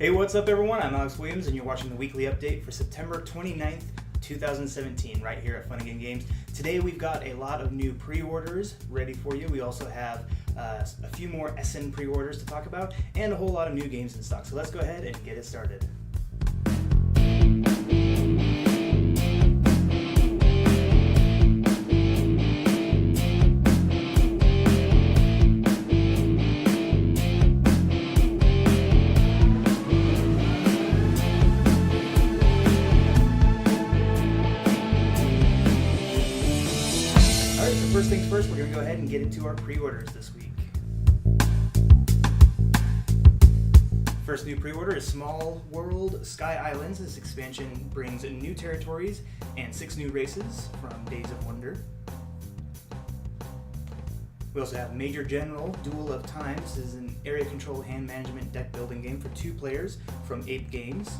Hey, what's up everyone? I'm Alex Williams and you're watching the weekly update for September 29th, 2017 right here at Funagain Games. Today we've got a lot of new pre-orders ready for you. We also have a few more Essen pre-orders to talk about and a whole lot of new games in stock. So let's go ahead and get it started. First things first, we're going to go ahead and get into our pre-orders this week. First new pre-order is Small World Sky Islands. This expansion brings new territories and 6 new races from Days of Wonder. We also have Major General Duel of Time. This is an area control hand management deck building game for 2 players from Ape Games.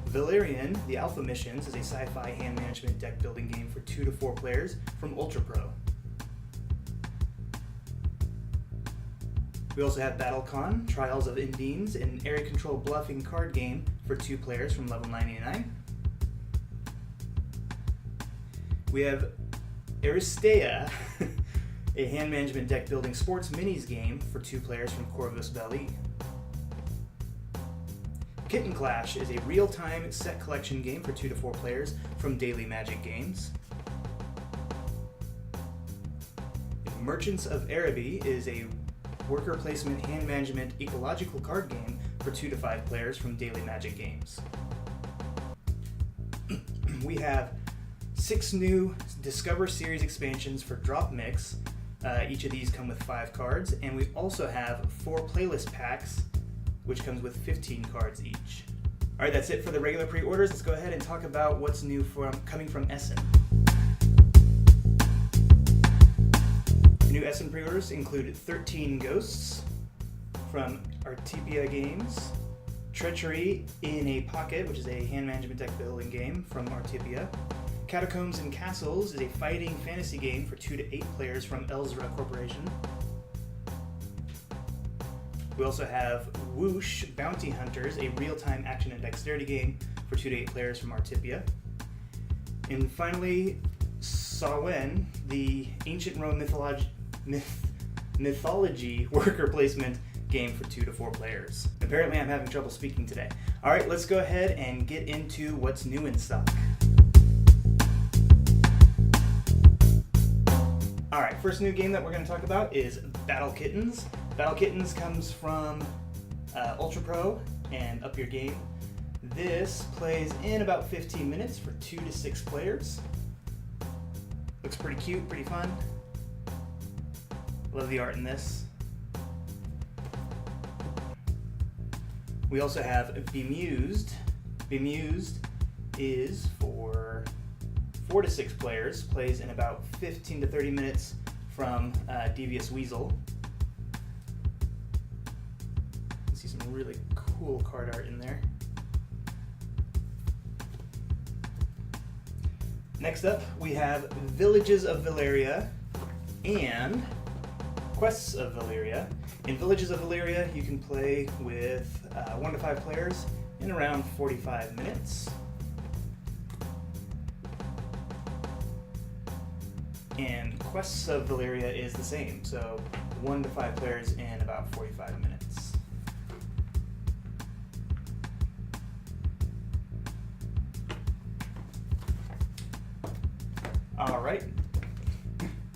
Valerian, the Alpha Missions, is a sci-fi hand management deck building game for 2 to 4 players from Ultra Pro. We also have BattleCon, Trials of Indines, an area control bluffing card game for 2 players from level 99. We have Aristea, a hand management deck building sports minis game for 2 players from Corvus Belli. Kitten Clash is a real-time set collection game for 2 to 4 players from Daily Magic Games. Merchants of Araby is a worker placement hand management ecological card game for 2 to 5 players from Daily Magic Games. We have 6 new Discover Series expansions for Drop Mix. Each of these come with 5 cards, and we also have 4 playlist packs which comes with 15 cards each. Alright, that's it for the regular pre-orders. Let's go ahead and talk about what's new coming from Essen. The new Essen pre-orders include 13 Ghosts from Artipia Games, Treachery in a Pocket, which is a hand management deck building game from Artipia, Catacombs and Castles is a fighting fantasy game for 2 to 8 players from Elzra Corporation. We also have Whoosh Bounty Hunters, a real-time action and dexterity game for 2 to 8 players from Artipia. And finally, Samhain, the ancient Rome mythology worker placement game for 2 to 4 players. Apparently I'm having trouble speaking today. Alright, let's go ahead and get into what's new in stock. Alright, first new game that we're going to talk about is Battle Kittens. Battle Kittens comes from Ultra Pro and Up Your Game. This plays in about 15 minutes for 2 to 6 players. Looks pretty cute, pretty fun. Love the art in this. We also have Bemused. Bemused is for 4 to 6 players, plays in about 15 to 30 minutes from Devious Weasel. See some really cool card art in there. Next up, we have Villages of Valeria and Quests of Valeria. In Villages of Valeria, you can play with 1 to 5 players in around 45 minutes. And Quests of Valeria is the same, so 1 to 5 players in about 45 minutes. Alright,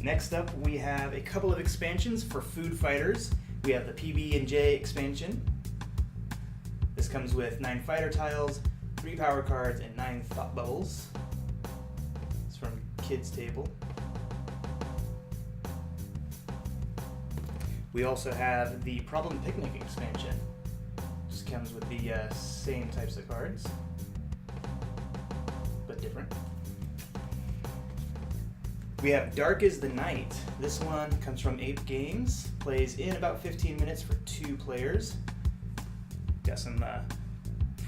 next up we have a couple of expansions for Food Fighters. We have the PB&J expansion. This comes with 9 fighter tiles, 3 power cards, and 9 thought bubbles. It's from Kids Table. We also have the Problem Picnic expansion. Just comes with the same types of cards, but different. We have Dark is the Night. This one comes from Ape Games, plays in about 15 minutes for 2 players. Got some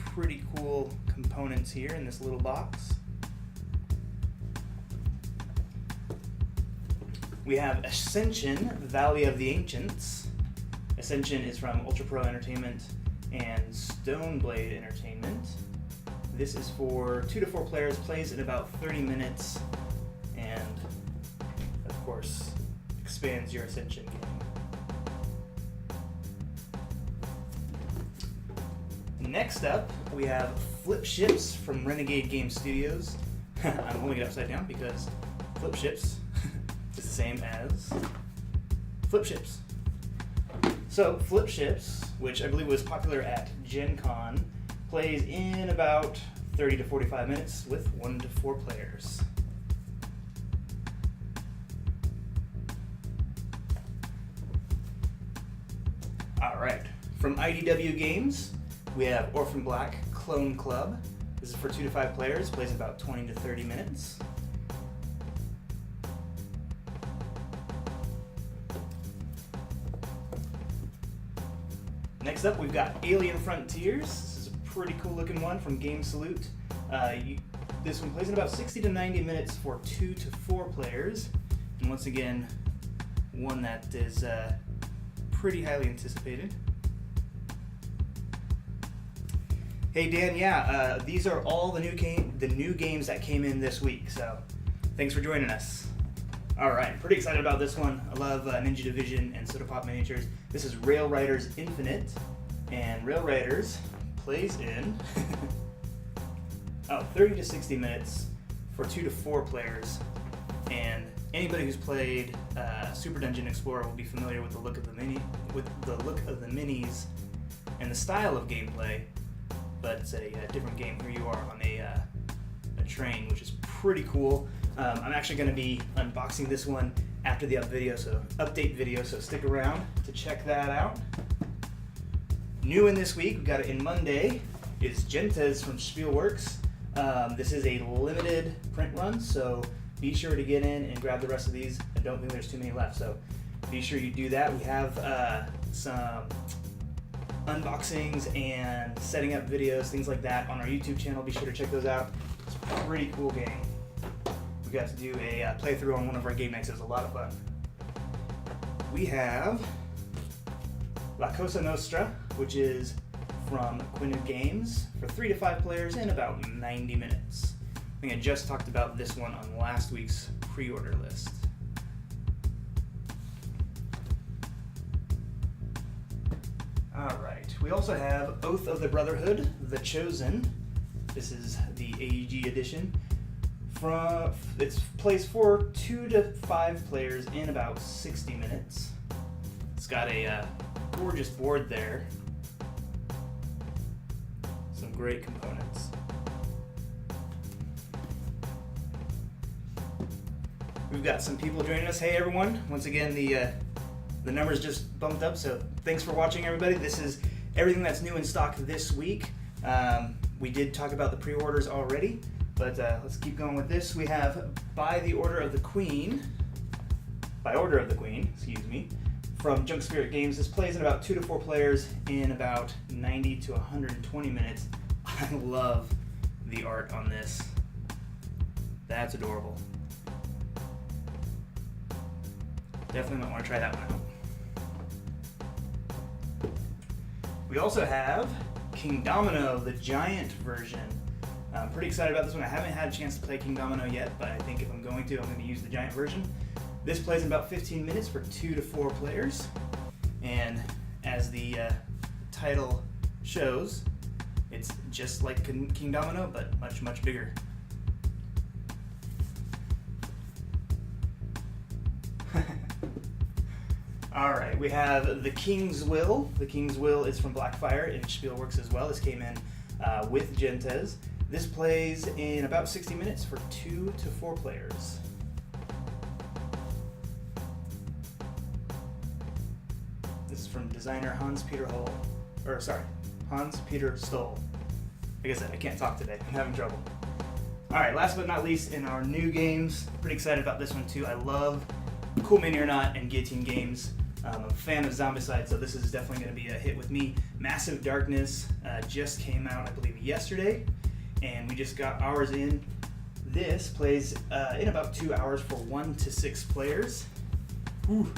pretty cool components here in this little box. We have Ascension, Valley of the Ancients. Ascension is from Ultra Pro Entertainment and Stoneblade Entertainment. This is for 2 to 4 players, plays in about 30 minutes, and of course expands your Ascension game. Next up, we have Flip Ships from Renegade Game Studios. I'm holding it upside down because Flip Ships is the same as Flip Ships. So Flip Ships, which I believe was popular at Gen Con, plays in about 30 to 45 minutes with 1 to 4 players. Alright, from IDW Games, we have Orphan Black Clone Club. This is for 2 to 5 players, plays about 20 to 30 minutes. Next up, we've got Alien Frontiers. This is a pretty cool looking one from Game Salute. This one plays in about 60 to 90 minutes for 2 to 4 players. And once again, one that is pretty highly anticipated. Hey Dan, these are all the new games that came in this week, so thanks for joining us. Alright, pretty excited about this one. I love Ninja Division and Soda Pop Miniatures. This is Rail Riders Infinite, and Rail Riders plays in 30 to 60 minutes for 2 to 4 players, and anybody who's played Super Dungeon Explorer will be familiar with the look of the minis and the style of gameplay. But it's a different game. Here you are on a train, which is pretty cool. I'm actually going to be unboxing this one after the update video, so stick around to check that out. New in this week, we got it in Monday, is Gentes from Spielworks. This is a limited print run, so be sure to get in and grab the rest of these. I don't think there's too many left, so be sure you do that. We have some unboxings and setting up videos, things like that on our YouTube channel. Be sure to check those out. It's a pretty cool game. We got to do a playthrough on one of our game nights. It was a lot of fun. We have La Cosa Nostra, which is from Quinted Games, for 3 to 5 players in about 90 minutes. I think I just talked about this one on last week's pre-order list. Alright, we also have Oath of the Brotherhood, The Chosen. This is the AEG edition. It plays for 2 to 5 players in about 60 minutes. It's got a gorgeous board there. Some great components. We've got some people joining us. Hey everyone, once again the numbers just bumped up, so thanks for watching everybody. This is everything that's new in stock this week. We did talk about the pre-orders already, but let's keep going with this. We have By Order of the Queen, excuse me, from Junk Spirit Games. This plays in about 2 to 4 players in about 90 to 120 minutes. I love the art on this. That's adorable. Definitely might want to try that one out. We also have King Domino, the giant version. I'm pretty excited about this one. I haven't had a chance to play King Domino yet, but I think if I'm going to use the giant version. This plays in about 15 minutes for 2 to 4 players. And as the title shows, it's just like King Domino, but much, much bigger. Alright, we have The King's Will. The King's Will is from Blackfire and Spielworks as well. This came in with Gentes. This plays in about 60 minutes for 2 to 4 players. This is from designer Hans-Peter Stoll. Like I said, I can't talk today. I'm having trouble. Alright, last but not least, in our new games, pretty excited about this one too. I love Cool Mini or Not and Guillotine games. I'm a fan of Zombicide, so this is definitely going to be a hit with me. Massive Darkness just came out, I believe, yesterday, and we just got ours in. This plays in about 2 hours for 1 to 6 players. Ooh.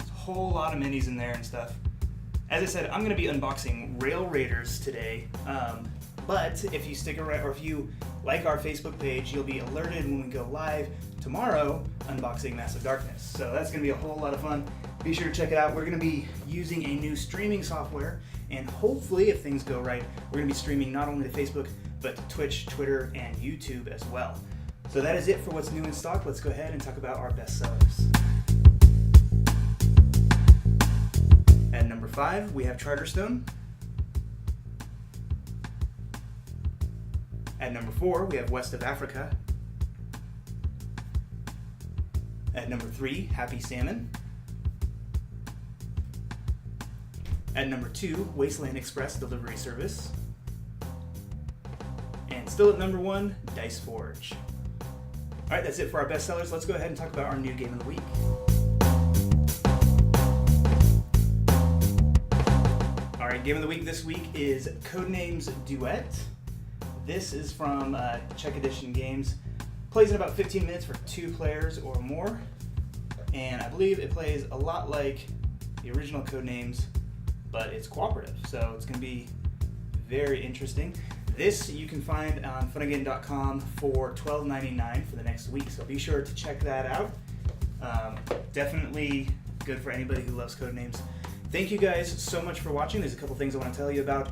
It's a whole lot of minis in there and stuff. As I said, I'm going to be unboxing Rail Raiders today, but if you stick around, or if you like our Facebook page, you'll be alerted when we go live tomorrow unboxing Massive Darkness. So that's going to be a whole lot of fun. Be sure to check it out. We're going to be using a new streaming software, and hopefully, if things go right, we're going to be streaming not only to Facebook, but to Twitch, Twitter, and YouTube as well. So that is it for what's new in stock. Let's go ahead and talk about our bestsellers. At number 5, we have Charterstone. At number 4, we have West of Africa. At number 3, Happy Salmon. At number 2, Wasteland Express Delivery Service. And still at number 1, Dice Forge. Alright, that's it for our bestsellers. Let's go ahead and talk about our new game of the week. Alright, game of the week this week is Codenames Duet. This is from Czech Edition Games. Plays in about 15 minutes for 2 players or more. And I believe it plays a lot like the original Codenames, but it's cooperative, so it's going to be very interesting. This you can find on Funagain.com for $12.99 for the next week, so be sure to check that out. Definitely good for anybody who loves Codenames. Thank you guys so much for watching. There's a couple things I want to tell you about.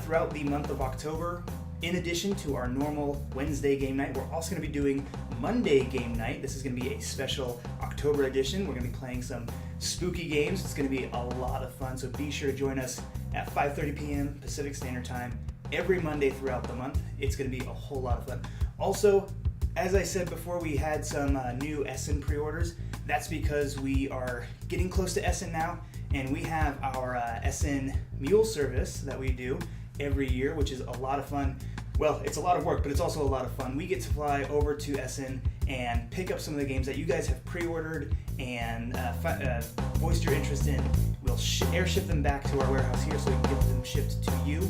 Throughout the month of October, in addition to our normal Wednesday game night, we're also going to be doing Monday game night. This is going to be a special October edition. We're going to be playing some spooky games. It's going to be a lot of fun, so be sure to join us at 5:30 p.m. Pacific Standard Time every Monday throughout the month. It's going to be a whole lot of fun. Also, as I said before, we had some new Essen pre-orders. That's because we are getting close to Essen now, and we have our Essen Mule service that we do every year, which is a lot of fun. Well, it's a lot of work, but it's also a lot of fun. We get to fly over to Essen and pick up some of the games that you guys have pre-ordered and voiced your interest in. We'll airship them back to our warehouse here so we can get them shipped to you.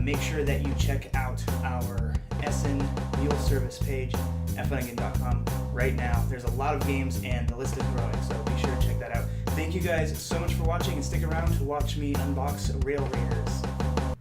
Make sure that you check out our Essen Mule Service page at Funagain.com right now. There's a lot of games and the list is growing, so be sure to check that out. Thank you guys so much for watching, and stick around to watch me unbox Rail Raiders.